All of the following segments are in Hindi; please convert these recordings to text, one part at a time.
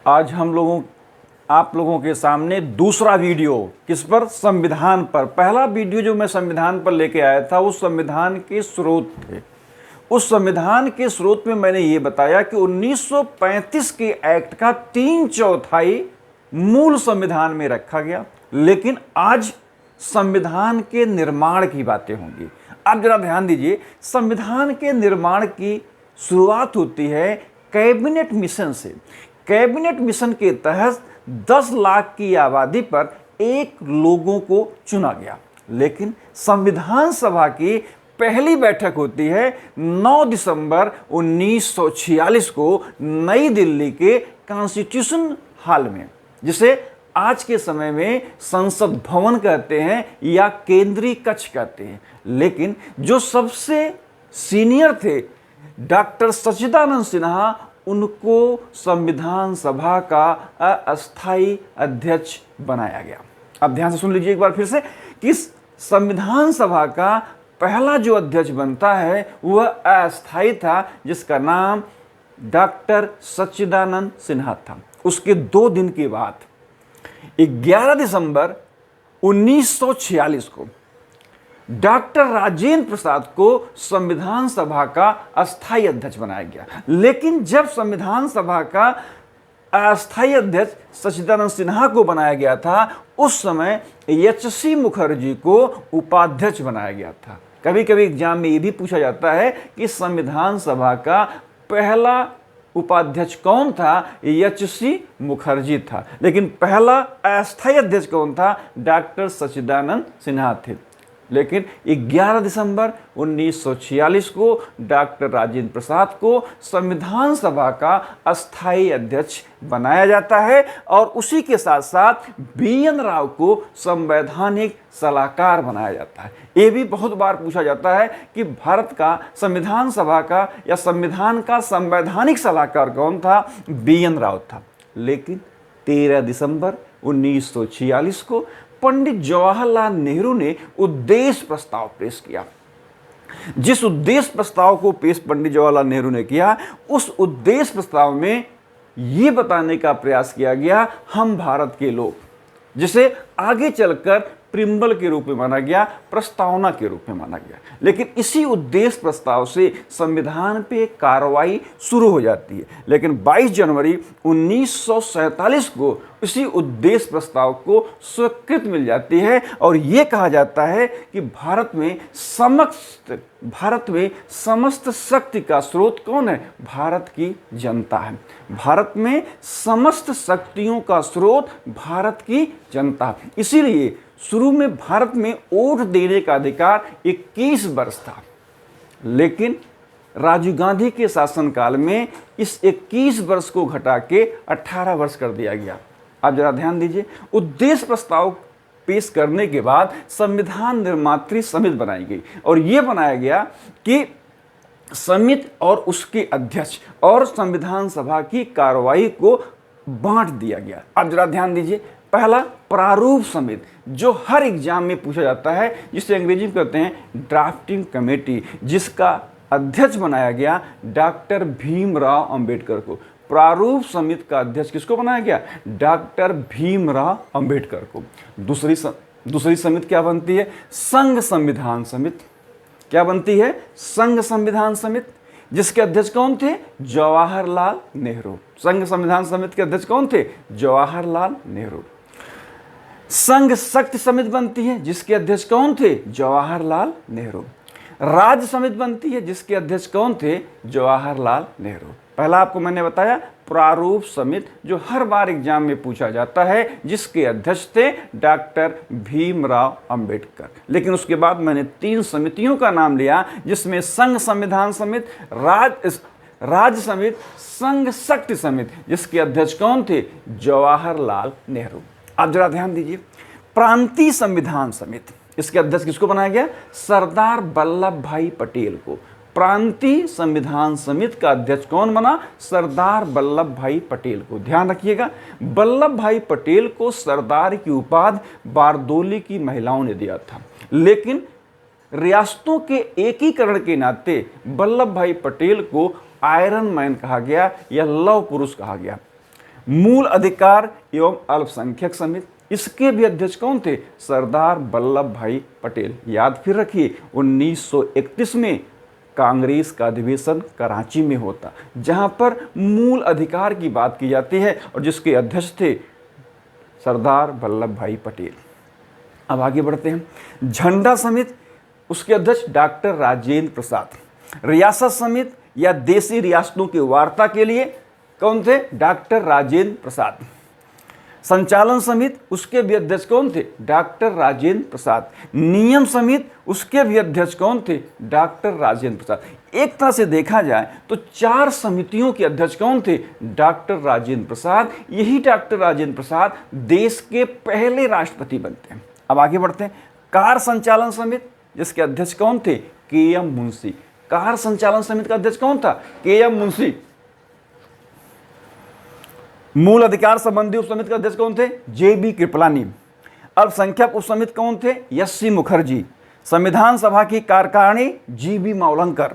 आज आप लोगों के सामने दूसरा वीडियो किस पर, संविधान पर। पहला वीडियो जो मैं संविधान पर लेके आया था वो संविधान के स्रोत थे। उस संविधान के स्रोत में मैंने ये बताया कि 1935 के एक्ट का 3/4 मूल संविधान में रखा गया, लेकिन आज संविधान के निर्माण की बातें होंगी। आप जरा ध्यान दीजिए, संविधान के निर्माण की शुरुआत होती है कैबिनेट मिशन से। कैबिनेट मिशन के तहत 10 लाख की आबादी पर एक लोगों को चुना गया, लेकिन संविधान सभा की पहली बैठक होती है 9 दिसंबर 1946 को नई दिल्ली के कॉन्स्टिट्यूशन हॉल में, जिसे आज के समय में संसद भवन कहते हैं या केंद्रीय कक्ष कहते हैं। लेकिन जो सबसे सीनियर थे डॉक्टर सच्चिदानंद सिन्हा, उनको संविधान सभा का अस्थायी अध्यक्ष बनाया गया। अब ध्यान से सुन लीजिए एक बार फिर से कि संविधान सभा का पहला जो अध्यक्ष बनता है वह अस्थायी था, जिसका नाम डॉक्टर सच्चिदानंद सिन्हा था। उसके 2 दिन के बाद 11 दिसंबर 1946 को डॉक्टर राजेंद्र प्रसाद को संविधान सभा का अस्थायी अध्यक्ष बनाया गया। लेकिन जब संविधान सभा का अस्थायी अध्यक्ष सच्चिदानंद सिन्हा को बनाया गया था, उस समय एच.सी. मुखर्जी को उपाध्यक्ष बनाया गया था। कभी कभी एग्जाम में यह भी पूछा जाता है कि संविधान सभा का पहला उपाध्यक्ष कौन था? एच.सी. मुखर्जी था। लेकिन पहला अस्थायी अध्यक्ष कौन था? डॉक्टर सच्चिदानंद सिन्हा थे। लेकिन 11 दिसंबर 1946 को डॉक्टर राजेंद्र प्रसाद को संविधान सभा का अस्थायी अध्यक्ष बनाया जाता है और उसी के साथ साथ बी.एन. राव को संवैधानिक सलाहकार बनाया जाता है। ये भी बहुत बार पूछा जाता है कि भारत का संविधान सभा का या संविधान का संवैधानिक सलाहकार कौन था? बी.एन. राव था। लेकिन 13 दिसंबर 1946 को पंडित जवाहरलाल नेहरू ने उद्देश्य प्रस्ताव पेश किया। जिस उद्देश्य प्रस्ताव को पेश पंडित जवाहरलाल नेहरू ने किया, उस उद्देश्य प्रस्ताव में यह बताने का प्रयास किया गया, हम भारत के लोग, जिसे आगे चलकर प्रिम्बल के रूप में माना गया, प्रस्तावना के रूप में माना गया। लेकिन इसी उद्देश्य प्रस्ताव से संविधान पे कार्रवाई शुरू हो जाती है। लेकिन 22 जनवरी 1947 को इसी उद्देश्य प्रस्ताव को स्वीकृति मिल जाती है और ये कहा जाता है कि भारत में समस्त शक्ति का स्रोत कौन है? भारत की जनता है। भारत में समस्त शक्तियों का स्रोत भारत की जनता। इसीलिए शुरू में भारत में वोट देने का अधिकार 21 वर्ष था, लेकिन राजीव गांधी के शासनकाल में इस 21 वर्ष को घटा के 18 वर्ष कर दिया गया। आप जरा ध्यान दीजिए, उद्देश्य प्रस्ताव पेश करने के बाद संविधान निर्मात्री समिति बनाई गई और यह बनाया गया कि समिति और उसके अध्यक्ष और संविधान सभा की कार्रवाई को बांट दिया गया। अब जरा ध्यान दीजिए, पहला प्रारूप समिति जो हर एग्जाम में पूछा जाता है, जिसे अंग्रेजी में कहते हैं ड्राफ्टिंग कमेटी, जिसका अध्यक्ष बनाया गया डॉक्टर भीमराव अंबेडकर को। प्रारूप समिति का अध्यक्ष किसको बनाया गया? डॉक्टर भीमराव अंबेडकर को। दूसरी समिति क्या बनती है? संघ संविधान समिति। क्या बनती है? संघ संविधान समिति, जिसके अध्यक्ष कौन थे? जवाहरलाल नेहरू। संघ संविधान समिति के अध्यक्ष कौन थे? जवाहरलाल नेहरू। संघ शक्ति समिति बनती है, जिसके अध्यक्ष कौन थे? जवाहरलाल नेहरू। राज्य समिति बनती है, जिसके अध्यक्ष कौन थे? जवाहरलाल नेहरू। पहला आपको मैंने बताया प्रारूप समिति, जो हर बार एग्जाम में पूछा जाता है, जिसके अध्यक्ष थे डॉक्टर भीमराव अंबेडकर। लेकिन उसके बाद मैंने 3 समितियों का नाम लिया, जिसमें संघ संविधान समिति, राज्य समिति, संघ शक्ति समिति, जिसके अध्यक्ष कौन थे? जवाहरलाल नेहरू। आप जरा ध्यान दीजिए, प्रांतीय संविधान समिति, इसके अध्यक्ष किसको बनाया गया? सरदार वल्लभ भाई पटेल को। प्रांतीय संविधान समिति का अध्यक्ष कौन बना? सरदार वल्लभ भाई पटेल को। ध्यान रखिएगा, वल्लभ भाई पटेल को सरदार की उपाधि बारदोली की महिलाओं ने दिया था, लेकिन रियासतों के एकीकरण के नाते वल्लभ भाई पटेल को आयरन मैन कहा गया या लौह पुरुष कहा गया। मूल अधिकार एवं अल्पसंख्यक समिति, इसके भी अध्यक्ष कौन थे? सरदार वल्लभ भाई पटेल। याद फिर रखिए 1931 में कांग्रेस का अधिवेशन कराची में होता, जहां पर मूल अधिकार की बात की जाती है और जिसके अध्यक्ष थे सरदार वल्लभ भाई पटेल। अब आगे बढ़ते हैं। झंडा समिति, उसके अध्यक्ष डॉक्टर राजेंद्र प्रसाद। रियासत समिति या देशी रियासतों की वार्ता के लिए कौन थे? डॉक्टर राजेंद्र प्रसाद। संचालन समिति, उसके भी अध्यक्ष कौन थे? डॉक्टर राजेंद्र प्रसाद। नियम समिति, उसके भी अध्यक्ष कौन थे? डॉक्टर राजेंद्र प्रसाद। एक तरह से देखा जाए तो 4 समितियों के अध्यक्ष कौन थे? डॉक्टर राजेंद्र प्रसाद। यही डॉक्टर राजेंद्र प्रसाद देश के पहले राष्ट्रपति बनते हैं। अब आगे बढ़ते हैं। कार्य संचालन समिति, जिसके अध्यक्ष कौन थे? के.एम. मुंशी। कार्य संचालन समिति का अध्यक्ष कौन था? के.एम. मुंशी। मूल अधिकार संबंधी उप समिति का अध्यक्ष कौन थे? जे.बी. कृपलानी। अल्पसंख्यक उप समिति कौन थे? एस.सी. मुखर्जी। संविधान सभा की कार्यकारिणी जी.बी. मावलंकर।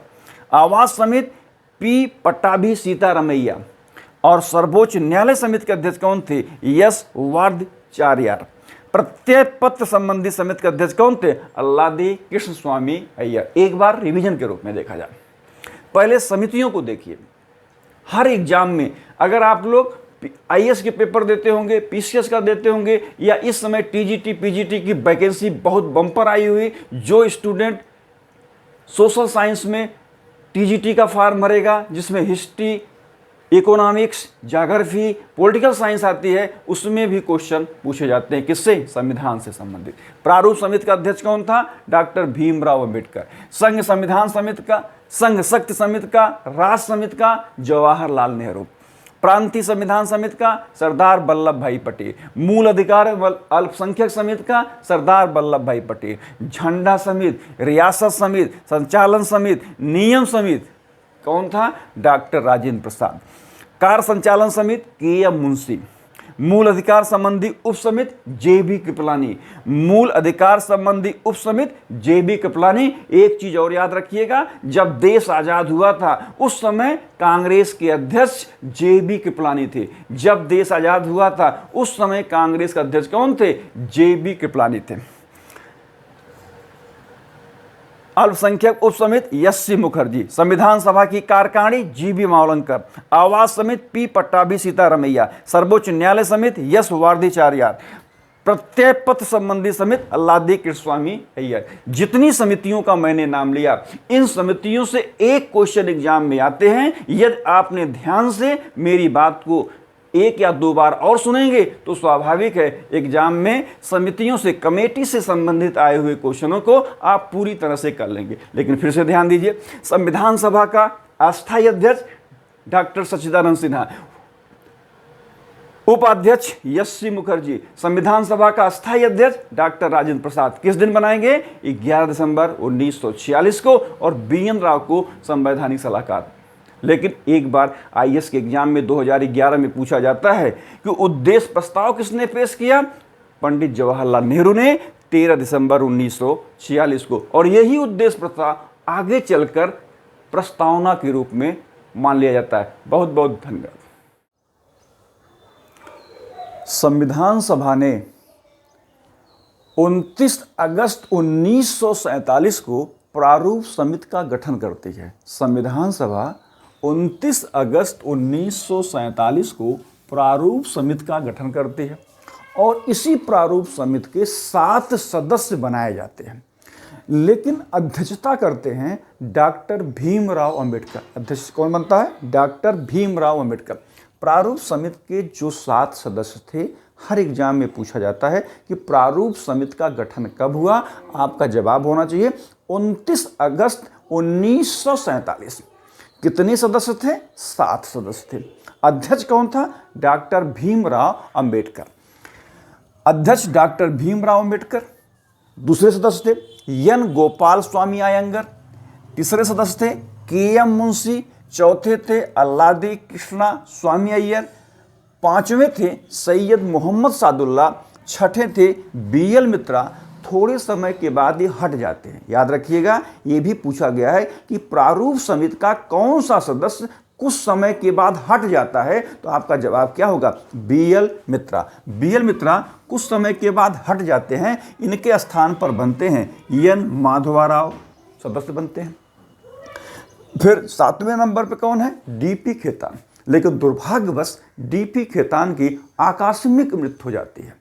आवास समिति पी. पट्टाभी सीतारमैया। और सर्वोच्च न्यायालय समिति के अध्यक्ष कौन थे? एस. वार्दचार्यार। प्रत्यय पत्र संबंधी समिति के अध्यक्ष कौन थे? अल्लादी कृष्ण स्वामी अय्यर। एक बार रिवीजन के रूप में देखा जाए, पहले समितियों को देखिए। हर एग्जाम में अगर आप लोग आईएएस के पेपर देते होंगे, पीसीएस का देते होंगे, या इस समय टीजीटी पीजीटी की वैकेंसी बहुत बम्पर आई हुई, जो स्टूडेंट सोशल साइंस में टीजीटी का फॉर्म भरेगा, जिसमें history, economics, geography, political science आती है, उसमें भी क्वेश्चन पूछे जाते हैं। किससे? संविधान से संबंधित। प्रारूप समिति का अध्यक्ष कौन था? डॉक्टर भीमराव अंबेडकर। संघ संविधान समिति का, संघ शक्ति समिति का, राष्ट्र समिति का जवाहरलाल नेहरू। प्रांतीय संविधान समिति का सरदार वल्लभ भाई पटेल। मूल अधिकार अल्पसंख्यक समिति का सरदार वल्लभ भाई पटेल। झंडा समिति, रियासत समिति, संचालन समिति, नियम समिति कौन था? डॉक्टर राजेंद्र प्रसाद। कार्य संचालन समिति के.एम. मुंशी। मूल अधिकार संबंधी उप समिति जे.बी. कृपलानी। मूल अधिकार संबंधी उप समिति जे.बी. कृपलानी। एक चीज और याद रखिएगा, जब देश आजाद हुआ था उस समय कांग्रेस के अध्यक्ष जे.बी. कृपलानी थे। जब देश आजाद हुआ था उस समय कांग्रेस के अध्यक्ष कौन थे? जे.बी. कृपलानी थे। अल्पसंख्यक उप समिति एस.सी. मुखर्जी। संविधान सभा की कार्यकारिणी जी.बी. मावलंकर। आवास समिति पी. पट्टाभी सीतारमैया। सर्वोच्च न्यायालय समिति एस. वार्दचार्यार। प्रत्यय पत्र संबंधी समिति अल्लादी कृष्ण स्वामी अय्यर। जितनी समितियों का मैंने नाम लिया, इन समितियों से एक क्वेश्चन एग्जाम में आते हैं। यदि आपने ध्यान से मेरी बात को 1 या 2 बार और सुनेंगे तो स्वाभाविक है एग्जाम में समितियों से, कमेटी से संबंधित आए हुए क्वेश्चनों को आप पूरी तरह से कर लेंगे। लेकिन फिर से ध्यान दीजिए, संविधान सभा का अस्थायी अध्यक्ष डॉक्टर सच्चिदानंद सिन्हा। उपाध्यक्ष एस.सी. मुखर्जी। संविधान सभा का अस्थायी अध्यक्ष डॉक्टर राजेंद्र प्रसाद। किस दिन बनाएंगे? 11 दिसंबर 1946 को। और बी.एन. राव को संवैधानिक सलाहकार। लेकिन एक बार आईएएस के एग्जाम में 2011 में पूछा जाता है कि उद्देश्य प्रस्ताव किसने पेश किया? पंडित जवाहरलाल नेहरू ने 13 दिसंबर 1946 को। और यही उद्देश्य प्रस्ताव आगे चलकर प्रस्तावना के रूप में मान लिया जाता है। बहुत बहुत धन्यवाद। संविधान सभा ने 29 अगस्त 1947 को प्रारूप समिति का गठन करती है। संविधान सभा 29 अगस्त 1947 को प्रारूप समिति का गठन करती है और इसी प्रारूप समिति के 7 सदस्य बनाए जाते हैं, लेकिन अध्यक्षता करते हैं डॉक्टर भीमराव अंबेडकर। अध्यक्ष कौन बनता है? डॉक्टर भीमराव अंबेडकर। प्रारूप समिति के जो 7 सदस्य थे, हर एग्जाम में पूछा जाता है कि प्रारूप समिति का गठन कब हुआ। आपका जवाब होना चाहिए 29 अगस्त 1947। कितने सदस्य थे? 7 सदस्य थे। अध्यक्ष कौन था? डॉक्टर भीमराव अंबेडकर। अध्यक्ष डॉक्टर भीमराव अंबेडकर। दूसरे सदस्य थे एन गोपाल स्वामी अयंगर। तीसरे सदस्य थे के.एम. मुंशी। चौथे थे अल्लादी कृष्णा स्वामी अय्यर। 5वें थे सैयद मोहम्मद सादुल्ला। 6ठे थे बी.एल. मित्रा। थोड़े समय के बाद ये हट जाते हैं। याद रखिएगा, ये भी पूछा गया है कि प्रारूप समिति का कौन सा सदस्य कुछ समय के बाद हट जाता है, तो आपका जवाब क्या होगा? बीएल मित्रा। बीएल मित्रा कुछ समय के बाद हट जाते हैं, इनके स्थान पर बनते हैं एन माधवा राव, सदस्य बनते हैं। फिर 7वें नंबर पे कौन है? डीपी खेतान। लेकिन दुर्भाग्यवश डीपी खेतान की आकस्मिक मृत्यु हो जाती है।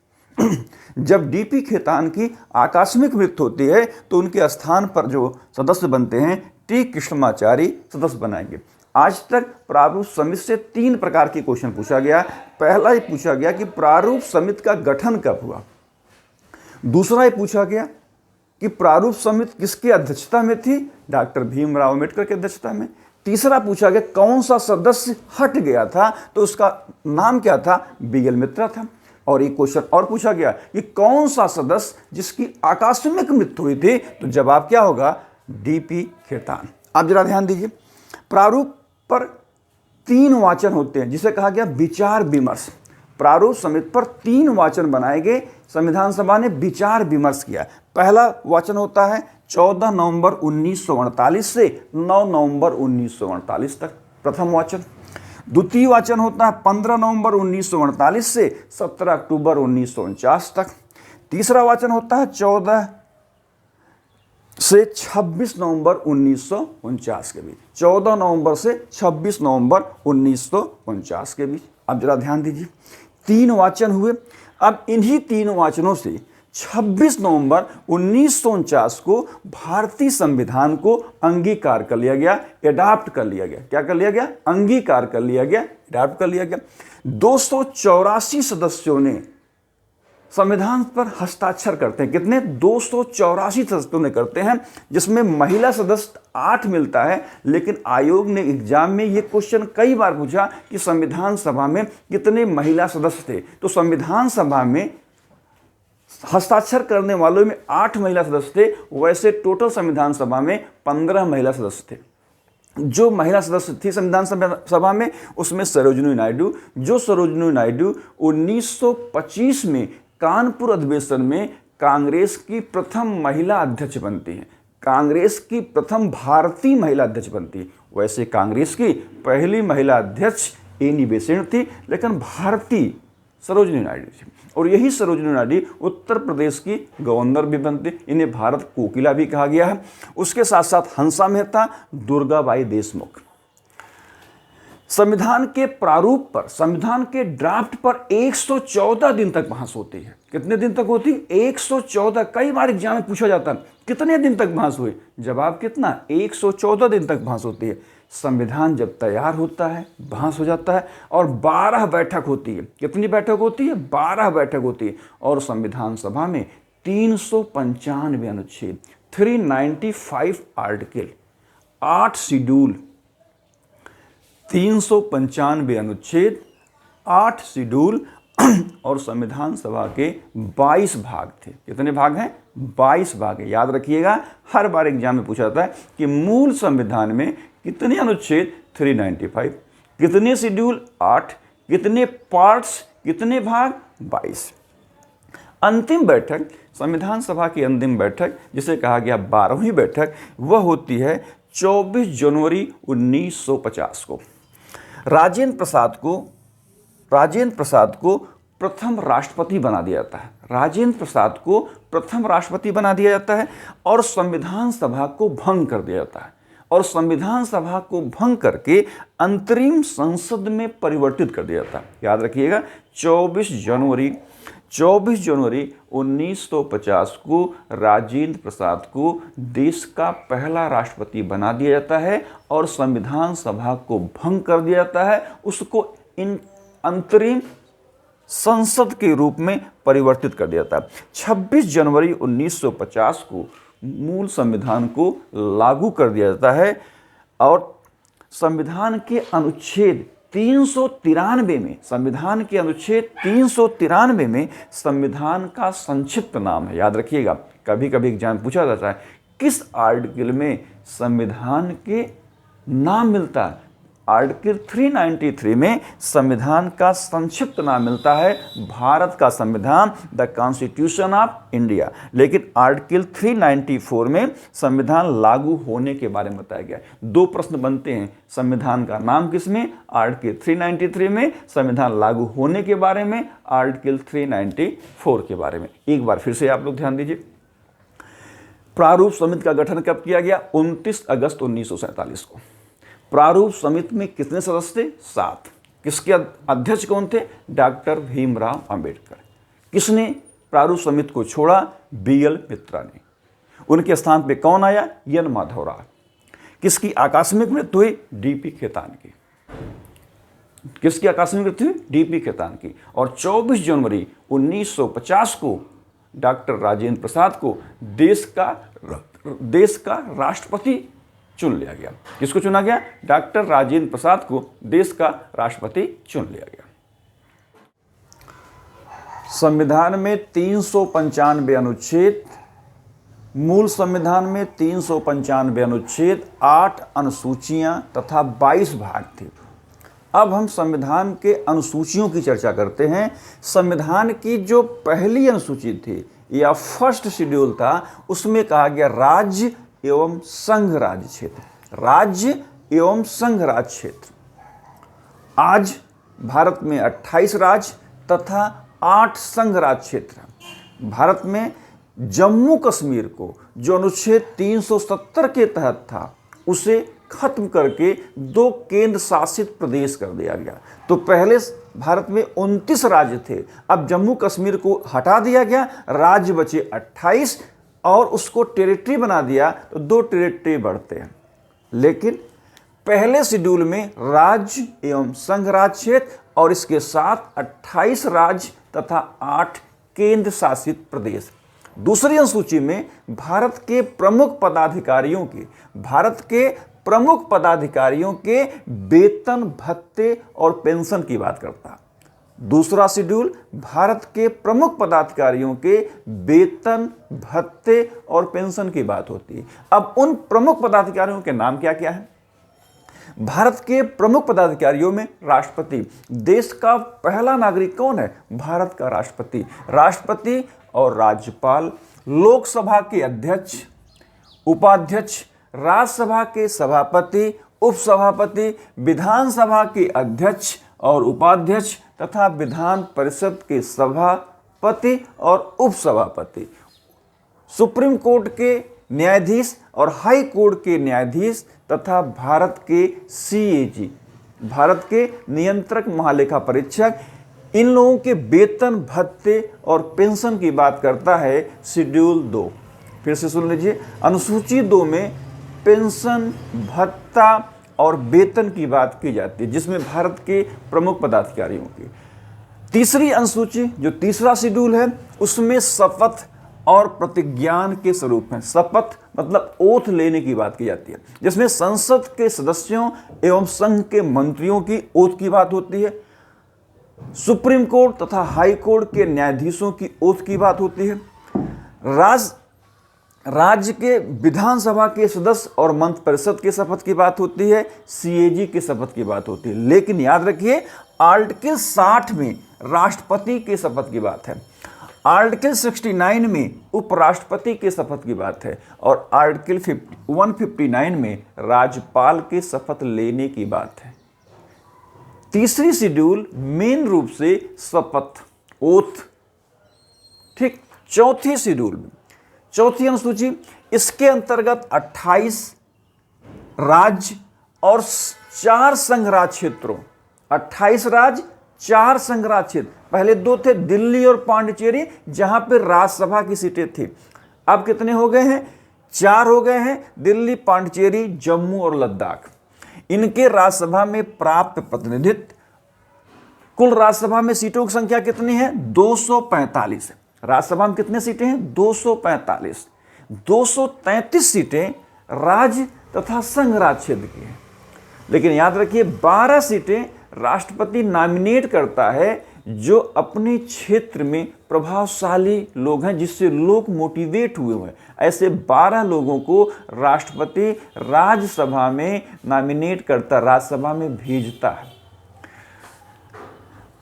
जब डीपी खेतान की आकस्मिक मृत्यु होती है तो उनके स्थान पर जो सदस्य बनते हैं टी कृष्णमाचारी सदस्य बनाएंगे। आज तक प्रारूप समिति से 3 प्रकार के क्वेश्चन पूछा गया। पहला ये पूछा गया कि प्रारूप समिति का गठन कब हुआ। दूसरा ये पूछा गया कि प्रारूप समिति किसकी अध्यक्षता में थी? डॉक्टर भीमराव अम्बेडकर की अध्यक्षता में। तीसरा पूछा गया कौन सा सदस्य हट गया था, तो उसका नाम क्या था? बीएल मित्रा था। और एक क्वेश्चन और पूछा गया कि कौन सा सदस्य जिसकी आकस्मिक मृत्यु हुई थी, तो जवाब क्या होगा? डीपी खेतान। आप जरा ध्यान दीजिए, प्रारूप पर 3 वाचन होते हैं जिसे कहा गया विचार विमर्श। प्रारूप समिति पर 3 वाचन बनाए गए, संविधान सभा ने विचार विमर्श किया। पहला वाचन होता है 14 नवंबर 1948 से 9 नवंबर 1948 तक, प्रथम वाचन। द्वितीय वाचन होता है 15 नवंबर 1948 से 17 अक्टूबर 1949 तक। तीसरा वाचन होता है 14 से 26 नवंबर 1949 के बीच, 14 नवंबर से 26 नवंबर 1949 के बीच। अब जरा ध्यान दीजिए, 3 वाचन हुए। अब इन्हीं 3 वाचनों से 26 नवंबर 1949 को भारतीय संविधान को अंगीकार कर लिया गया, एडॉप्ट कर लिया गया। क्या कर लिया गया? अंगीकार कर लिया गया, एडॉप्ट कर लिया गया। 284 सदस्यों ने संविधान पर हस्ताक्षर करते हैं। कितने? 284 सदस्यों ने करते हैं, जिसमें महिला सदस्य 8 मिलता है। लेकिन आयोग ने एग्जाम में ये क्वेश्चन कई बार पूछा कि संविधान सभा में कितने महिला सदस्य थे, तो संविधान सभा में हस्ताक्षर करने वालों में 8 महिला सदस्य थे। वैसे टोटल संविधान सभा में 15 महिला सदस्य थे। जो महिला सदस्य थी संविधान सभा में, उसमें सरोजिनी नायडू, जो सरोजिनी नायडू 1925 में कानपुर अधिवेशन में कांग्रेस की प्रथम महिला अध्यक्ष बनती है, कांग्रेस की प्रथम भारतीय महिला अध्यक्ष बनती है। वैसे कांग्रेस की पहली महिला अध्यक्ष एनी बेसेंट थी, लेकिन भारतीय सरोजिनी नायडू थी। और यही सरोजिनी नायडू उत्तर प्रदेश की गवर्नर भी बनती, इन्हें भारत कोकिला भी कहा गया है। उसके साथ साथ हंसा मेहता, दुर्गाबाई देशमुख। संविधान के प्रारूप पर, संविधान के ड्राफ्ट पर 114 दिन तक बहस होती है। कितने दिन तक होती? 114। कई बार एग्जाम में पूछा जाता है कितने दिन तक बहस हुई, जवाब कितना? 114 दिन तक बहस होती है। संविधान जब तैयार होता है बहस हो जाता है, और 12 बैठक होती है। कितनी बैठक होती है? 12 बैठक होती है। और संविधान सभा में 395 अनुच्छेद, 395 आर्टिकल, 8 शेड्यूल, 395 अनुच्छेद, 8 शेड्यूल और संविधान सभा के 22 भाग थे। कितने भाग हैं? 22 भाग है। याद रखिएगा, हर बार एग्जाम में पूछा जाता है कि मूल संविधान में कितने अनुच्छेद? 395। कितने शेड्यूल? 8। कितने पार्ट्स? कितने भाग? 22। अंतिम बैठक, संविधान सभा की अंतिम बैठक जिसे कहा गया 12वीं बैठक, वह होती है 24 जनवरी 1950 को। राजेंद्र प्रसाद को प्रथम राष्ट्रपति बना दिया जाता है। राजेंद्र प्रसाद को प्रथम राष्ट्रपति बना दिया जाता है और संविधान सभा को भंग कर दिया जाता है। और संविधान सभा को भंग करके अंतरिम संसद में परिवर्तित कर दिया जाता है। याद रखिएगा, 24 जनवरी 1950 को राजेंद्र प्रसाद को देश का पहला राष्ट्रपति बना दिया जाता है और संविधान सभा को भंग कर दिया जाता है, उसको इन अंतरिम संसद के रूप में परिवर्तित कर दिया जाता है। 26 जनवरी 1950 को मूल संविधान को लागू कर दिया जाता है और संविधान के अनुच्छेद 393 में, संविधान के अनुच्छेद 393 में संविधान का संक्षिप्त नाम है। याद रखिएगा, कभी कभी एग्जाम पूछा जाता है किस आर्टिकल में संविधान के नाम मिलता है। आर्टिकल 393 में संविधान का संक्षिप्त नाम मिलता है भारत का संविधान, द कॉन्स्टिट्यूशन ऑफ इंडिया। लेकिन आर्टिकल 394 में संविधान लागू होने के बारे में बताया गया है। दो प्रश्न बनते हैं, संविधान का नाम किसमें, आर्टिकल 393 में, संविधान लागू होने के बारे में, आर्टिकल 394 के बारे में। एक बार फिर से आप लोग ध्यान दीजिए। प्रारूप समिति का गठन कब किया गया, 29 अगस्त 1947 को। प्रारूप समिति में कितने सदस्य थे, 7। किसके अध्यक्ष कौन थे, डॉक्टर भीमराव अंबेडकर। किसने प्रारूप समिति को छोड़ा, BL मित्रा ने। उनके स्थान पे कौन आया, एन माधव राव। किसकी आकस्मिक मृत्यु हुई, DP खेतान की। किसकी आकस्मिक मृत्यु हुई, DP खेतान की। और 24 जनवरी 1950 को डॉक्टर राजेंद्र प्रसाद को देश का राष्ट्रपति चुन लिया गया। किसको चुना गया, डॉक्टर राजेंद्र प्रसाद को देश का राष्ट्रपति चुन लिया गया। संविधान में 395 अनुच्छेद, मूल संविधान में 395 अनुच्छेद, 8 अनुसूचियां तथा 22 भाग थे। अब हम संविधान के अनुसूचियों की चर्चा करते हैं। संविधान की जो पहली अनुसूची थी या फर्स्ट शेड्यूल था, उसमें कहा गया राज्य एवं संघ राज्य क्षेत्र, राज्य एवं संघ राज्य क्षेत्र। आज भारत में 28 राज्य तथा 8 संघ राज्य क्षेत्र हैं। भारत में जम्मू कश्मीर को जो अनुच्छेद 370 के तहत था, उसे खत्म करके 2 केंद्र शासित प्रदेश कर दिया गया। तो पहले भारत में 29 राज्य थे, अब जम्मू कश्मीर को हटा दिया गया, राज्य बचे 28 और उसको टेरिटरी बना दिया, तो 2 टेरिटरी बढ़ते हैं। लेकिन पहले शेड्यूल में राज्य एवं संघ राज्य क्षेत्र और इसके साथ 28 राज्य तथा 8 केंद्र शासित प्रदेश। दूसरी अनुसूची में भारत के प्रमुख पदाधिकारियों के वेतन, भत्ते और पेंशन की बात करता। दूसरा शेड्यूल भारत के प्रमुख पदाधिकारियों के वेतन, भत्ते और पेंशन की बात होती है। अब उन प्रमुख पदाधिकारियों के नाम क्या क्या है। भारत के प्रमुख पदाधिकारियों में राष्ट्रपति, देश का पहला नागरिक कौन है, भारत का राष्ट्रपति। राष्ट्रपति और राज्यपाल, लोकसभा के अध्यक्ष, उपाध्यक्ष, राज्यसभा के सभापति, उपसभापति, विधानसभा के अध्यक्ष और उपाध्यक्ष तथा विधान परिषद के सभापति और उपसभापति, सुप्रीम कोर्ट के न्यायाधीश और हाई कोर्ट के न्यायाधीश तथा भारत के CAG, भारत के नियंत्रक महालेखा परीक्षक। इन लोगों के वेतन, भत्ते और पेंशन की बात करता है शेड्यूल 2। फिर से सुन लीजिए, अनुसूची 2 में पेंशन, भत्ता और वेतन की बात की जाती है, जिसमें भारत के प्रमुख पदाधिकारियों की। तीसरी अनुसूची जो तीसरा शेड्यूल है, उसमें शपथ और प्रतिज्ञान के स्वरूप में, शपथ मतलब ओथ लेने की बात की जाती है, जिसमें संसद के सदस्यों एवं संघ के मंत्रियों की ओथ की बात होती है, सुप्रीम कोर्ट तथा हाई कोर्ट के न्यायाधीशों की ओथ की बात होती है, राज्य के विधानसभा के सदस्य और मंत्री परिषद के शपथ की बात होती है, CAG के शपथ की बात होती है। लेकिन याद रखिए, आर्टिकल 60 में राष्ट्रपति के शपथ की बात है, आर्टिकल 69 में उपराष्ट्रपति के शपथ की बात है और आर्टिकल 159 में राज्यपाल के शपथ लेने की बात है। तीसरी शेड्यूल मेन रूप से शपथ, ओथ, ठीक। चौथी शेड्यूल में, चौथी अनुसूची, इसके अंतर्गत 28 राज्य और 4 संघ राज्य क्षेत्रों, 28 राज्य, 4 संघ राज्य क्षेत्र। पहले 2 थे, दिल्ली और पांडिचेरी, जहां पर राज्यसभा की सीटें थी। अब कितने हो गए हैं, 4 हो गए हैं, दिल्ली, पांडिचेरी, जम्मू और लद्दाख। इनके राज्यसभा में प्राप्त प्रतिनिधित्व, कुल राज्यसभा में सीटों की संख्या कितनी है, 245 है। राज्यसभा में कितने सीटें हैं, 245। 233 सीटें राज्य तथा संघ राज्य क्षेत्र की हैं। लेकिन याद रखिए, 12 सीटें राष्ट्रपति नॉमिनेट करता है, जो अपने क्षेत्र में प्रभावशाली लोग हैं, जिससे लोग मोटिवेट हुए हैं, ऐसे 12 लोगों को राष्ट्रपति राज्यसभा में नॉमिनेट करता, राज्यसभा में भेजता है।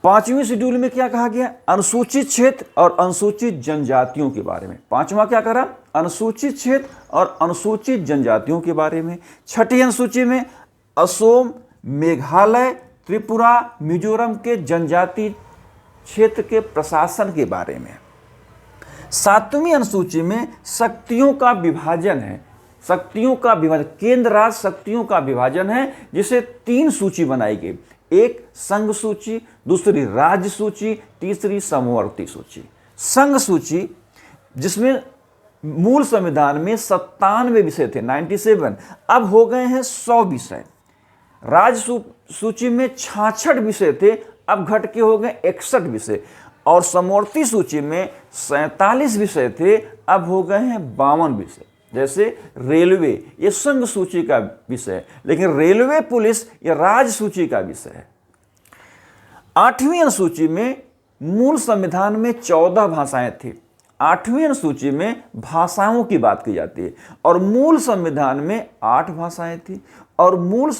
5वें शेड्यूल में क्या कहा गया? अनुसूचित क्षेत्र और अनुसूचित जनजातियों के बारे में। 5वां क्या करा? अनुसूचित क्षेत्र और अनुसूचित जनजातियों के बारे में। 6ठी अनुसूची में असम, मेघालय, त्रिपुरा, मिजोरम के जनजाति क्षेत्र के प्रशासन के बारे में। 7वीं अनुसूची में शक्तियों का विभाजन है, शक्तियों का विभाजन, केंद्र राज्य शक्तियों का विभाजन है, जिसे 3 सूची बनाई गई। एक संघ सूची, दूसरी राज्य सूची, तीसरी समवर्ती सूची। संघ सूची जिसमें मूल संविधान में 97 विषय थे, 97, अब हो गए हैं 100 विषय। राज्य सूची में 66 विषय थे, अब घट के हो गए 61 विषय। और समवर्ती सूची में 47 विषय थे, अब हो गए हैं 52 विषय। जैसे रेलवे, ये संघ सूची का विषय है, लेकिन रेलवे पुलिस ये राज्य सूची का विषय है। 8वीं अनुसूची में मूल संविधान में 14 भाषाएं थी। 8वीं अनुसूची में भाषाओं की बात की जाती है, और मूल संविधान में 8 भाषाएं थी। और मूल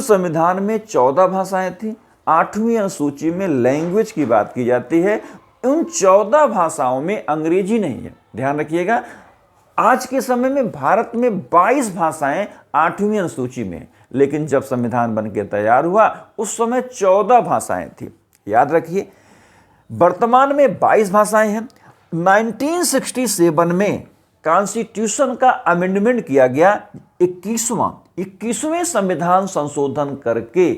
संविधान में 14 भाषाएं थी। 8वीं अनुसूची में लैंग्वेज की बात की जाती है। उन 14 भाषाओं में अंग्रेजी नहीं है, ध्यान रखिएगा। आज के समय में भारत में 22 भाषाएं 8वीं अनुसूची में, लेकिन जब संविधान बनके तैयार हुआ उस समय 14 भाषाएं थी, याद रखिए। वर्तमान में 22 भाषाएं हैं। 1967 में कॉन्स्टिट्यूशन का अमेंडमेंट किया गया, 21वें संविधान संशोधन करके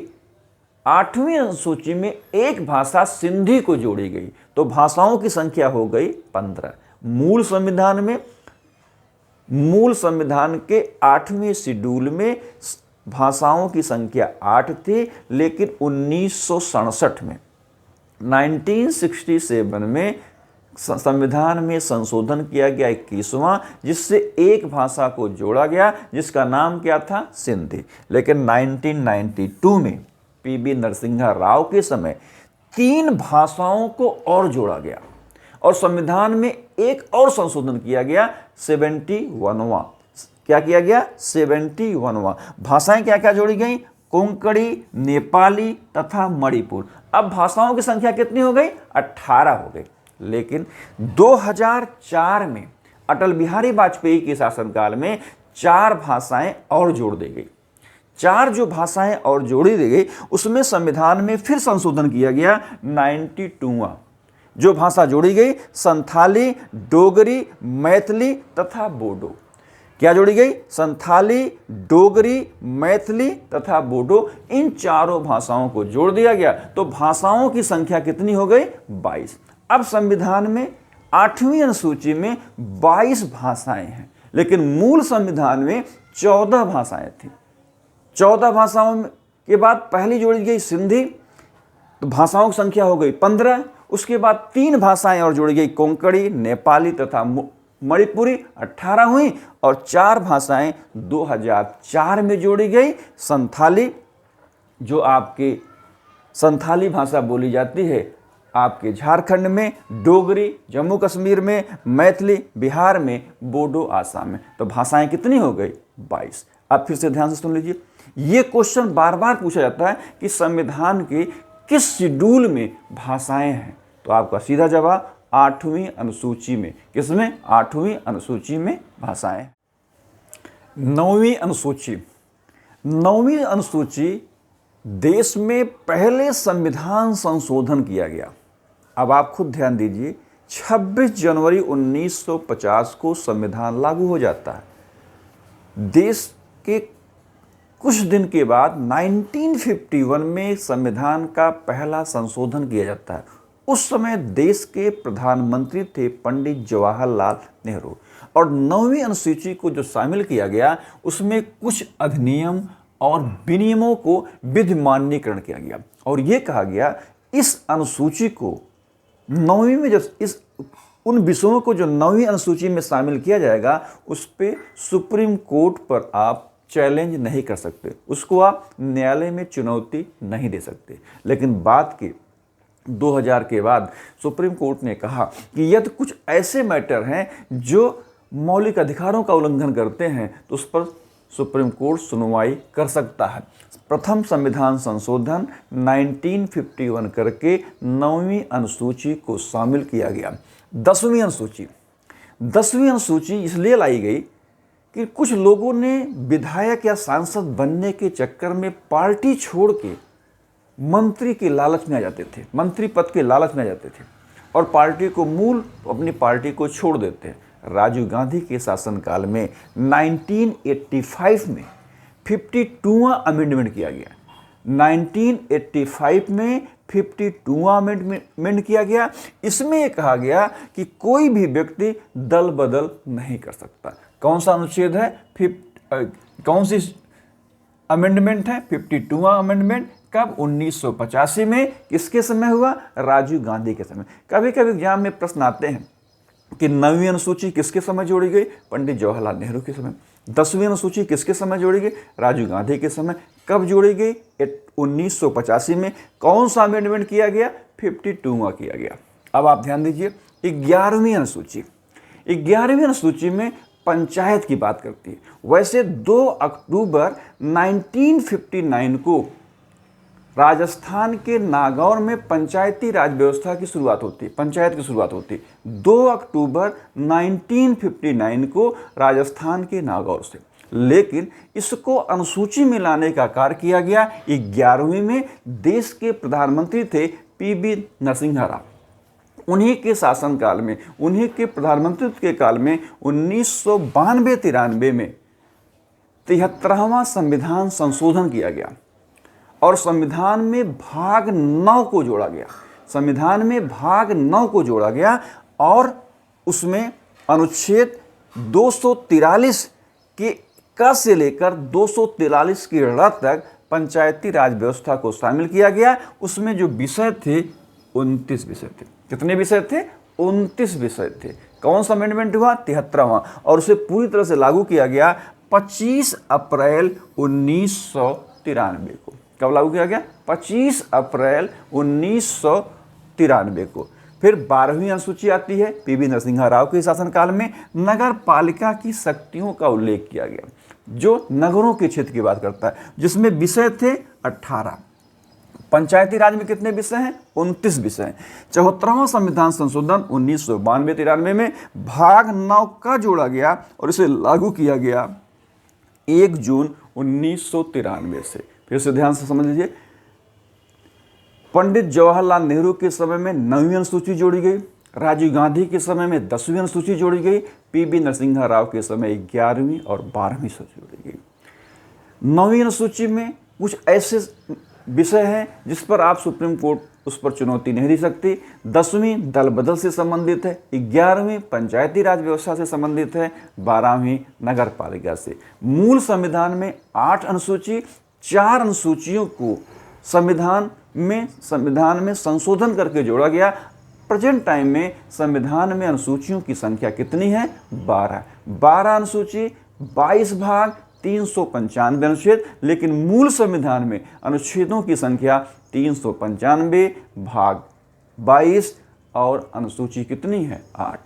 8वीं अनुसूची में एक भाषा सिंधी को जोड़ी गई, तो भाषाओं की संख्या हो गई 15। मूल संविधान के 8वें शेड्यूल में भाषाओं की संख्या 8 थी, लेकिन 1967 में 1967 में संविधान में संशोधन किया गया 21वां, जिससे एक भाषा को जोड़ा गया, जिसका नाम क्या था? सिंधी। लेकिन 1992 में पीबी नरसिम्हा राव के समय 3 भाषाओं को और जोड़ा गया, और संविधान में एक और संशोधन किया गया, 71वां। क्या किया गया? 71वां। भाषाएं क्या क्या जोड़ी गई? कोंकणी, नेपाली तथा मणिपुर। अब भाषाओं की संख्या कितनी हो गई? 18 हो गई। लेकिन 2004 में अटल बिहारी वाजपेयी के शासनकाल में 4 भाषाएं और जोड़ दी गई। 4 जो भाषाएं और जोड़ी दी गई, उसमें संविधान में फिर संशोधन किया गया, 92वां। जो भाषा जोड़ी गई? संथाली, डोगरी, मैथिली तथा बोडो। क्या जोड़ी गई? संथाली, डोगरी, मैथिली तथा बोडो। इन 4 भाषाओं को जोड़ दिया गया, तो भाषाओं की संख्या कितनी हो गई? 22। अब संविधान में 8वीं अनुसूची में 22 भाषाएं हैं, लेकिन मूल संविधान में 14 भाषाएं थी। 14 भाषाओं के बाद पहली जोड़ी गई सिंधी, तो भाषाओं की संख्या हो गई 15। उसके बाद 3 भाषाएं और जोड़ी गई, कोंकणी, नेपाली तथा मणिपुरी, 18 हुई। और 4 भाषाएं 2004 में जोड़ी गई, संथाली, जो आपके संथाली भाषा बोली जाती है आपके झारखंड में, डोगरी जम्मू कश्मीर में, मैथिली बिहार में, बोडो आसाम में। तो भाषाएं कितनी हो गई? 22। अब फिर से ध्यान से सुन लीजिए, ये क्वेश्चन बार बार पूछा जाता है कि संविधान के किस शेड्यूल में भाषाएं हैं, तो आपका सीधा जवाब 8वीं अनुसूची में। किसमें? 8वीं अनुसूची में भाषाएं। 9वीं अनुसूची। 9वीं अनुसूची देश में पहले संविधान संशोधन किया गया। अब आप खुद ध्यान दीजिए, 26 जनवरी 1950 को संविधान लागू हो जाता है। देश के कुछ दिन के बाद 1951 में संविधान का पहला संशोधन किया जाता है। उस समय देश के प्रधानमंत्री थे पंडित जवाहरलाल नेहरू, और 9वीं अनुसूची को जो शामिल किया गया, उसमें कुछ अधिनियम और विनियमों को विधिमान्यकरण किया गया, और ये कहा गया इस अनुसूची को 9वीं में उन विषयों को जो 9वीं अनुसूची में शामिल किया जाएगा, उस पे सुप्रीम कोर्ट पर आप चैलेंज नहीं कर सकते, उसको आप न्यायालय में चुनौती नहीं दे सकते। लेकिन बात की 2000 के बाद सुप्रीम कोर्ट ने कहा कि यदि कुछ ऐसे मैटर हैं जो मौलिक अधिकारों का उल्लंघन करते हैं तो उस पर सुप्रीम कोर्ट सुनवाई कर सकता है। प्रथम संविधान संशोधन 1951 करके 9वीं अनुसूची को शामिल किया गया। 10वीं अनुसूची इसलिए लाई गई कि कुछ लोगों ने विधायक या सांसद बनने के चक्कर में पार्टी छोड़ के मंत्री के लालच में आ जाते थे, मंत्री पद के लालच में आ जाते थे और पार्टी को अपनी पार्टी को छोड़ देते हैं। राजीव गांधी के शासनकाल में 1985 में 52वां अमेंडमेंट किया गया। 1985 में 52वां अमेंडमेंट किया गया। इसमें यह कहा गया कि कोई भी व्यक्ति दल बदल नहीं कर सकता। कौन सा अनुच्छेद है? कौन सी अमेंडमेंट है? 52वां अमेंडमेंट। कब? 1985 में। किसके समय हुआ? राजीव गांधी के समय। कभी कभी एग्जाम में प्रश्न आते हैं कि 9वीं अनुसूची किसके समय जोड़ी गई? पंडित जवाहरलाल नेहरू के समय। 10वीं अनुसूची किसके समय जोड़ी गई? राजीव गांधी के समय। कब जोड़ी गई? 1985 में। कौन सा अमेंडमेंट किया गया? 52वां किया गया। अब आप ध्यान दीजिए, 11वीं अनुसूची में पंचायत की बात करती है। वैसे 2 अक्टूबर 1959 को राजस्थान के नागौर में पंचायती राज व्यवस्था की शुरुआत होती है, पंचायत की शुरुआत होती है 2 अक्टूबर 1959 को राजस्थान के नागौर से। लेकिन इसको अनुसूची में लाने का कार्य किया गया 11वीं में। देश के प्रधानमंत्री थे पीबी नरसिम्हा राव। उन्हीं के शासनकाल में, उन्हीं के प्रधानमंत्रित्व के काल में 1992-93 में 73वां संविधान संशोधन किया गया और संविधान में भाग 9 को जोड़ा गया। संविधान में भाग 9 को जोड़ा गया और उसमें अनुच्छेद 243 के क से लेकर 243 की ड़ तक पंचायती राज व्यवस्था को शामिल किया गया। उसमें जो विषय थे 29 विषय थे। कितने विषय थे? 29 विषय थे। कौन सा अमेंडमेंट हुआ? 73वां। और उसे पूरी तरह से लागू किया गया 25 अप्रैल 1993 को। कब लागू किया गया? 25 अप्रैल 1993 को। फिर 12वीं अनुसूची आती है पीबी नरसिम्हा राव के शासनकाल में। नगर पालिका की शक्तियों का उल्लेख किया गया, जो नगरों के क्षेत्र की बात करता है, जिसमें विषय थे 18। पंचायती राज में कितने विषय हैं? 29 विषय हैं। 74वां संविधान संशोधन 1992-93 में भाग 9 का जोड़ा गया और इसे लागू किया गया 1 जून 1993 से। फिर से ध्यान से समझ लीजिए, पंडित जवाहरलाल नेहरू के समय में 9वीं अनुसूची जोड़ी गई, राजीव गांधी के समय में 10वीं अनुसूची जोड़ी गई, पीबी नरसिम्हा राव के समय 11वीं और 12वीं सूची जोड़ी गई। 9वीं अनुसूची में कुछ ऐसे विषय हैं जिस पर आप सुप्रीम कोर्ट उस पर चुनौती नहीं दे सकती। 10वीं दल बदल से संबंधित है, 11वीं पंचायती राज व्यवस्था से संबंधित है, 12वीं नगर पालिका से। मूल संविधान में 8 अनुसूची, 4 अनुसूचियों को संविधान में संशोधन करके जोड़ा गया। प्रेजेंट टाइम में संविधान में अनुसूचियों की संख्या कितनी है? 12 अनुसूची, 22 भाग, 395 अनुच्छेद। लेकिन मूल संविधान में अनुच्छेदों की संख्या 395 भाग 22 और अनुसूची कितनी है? 8।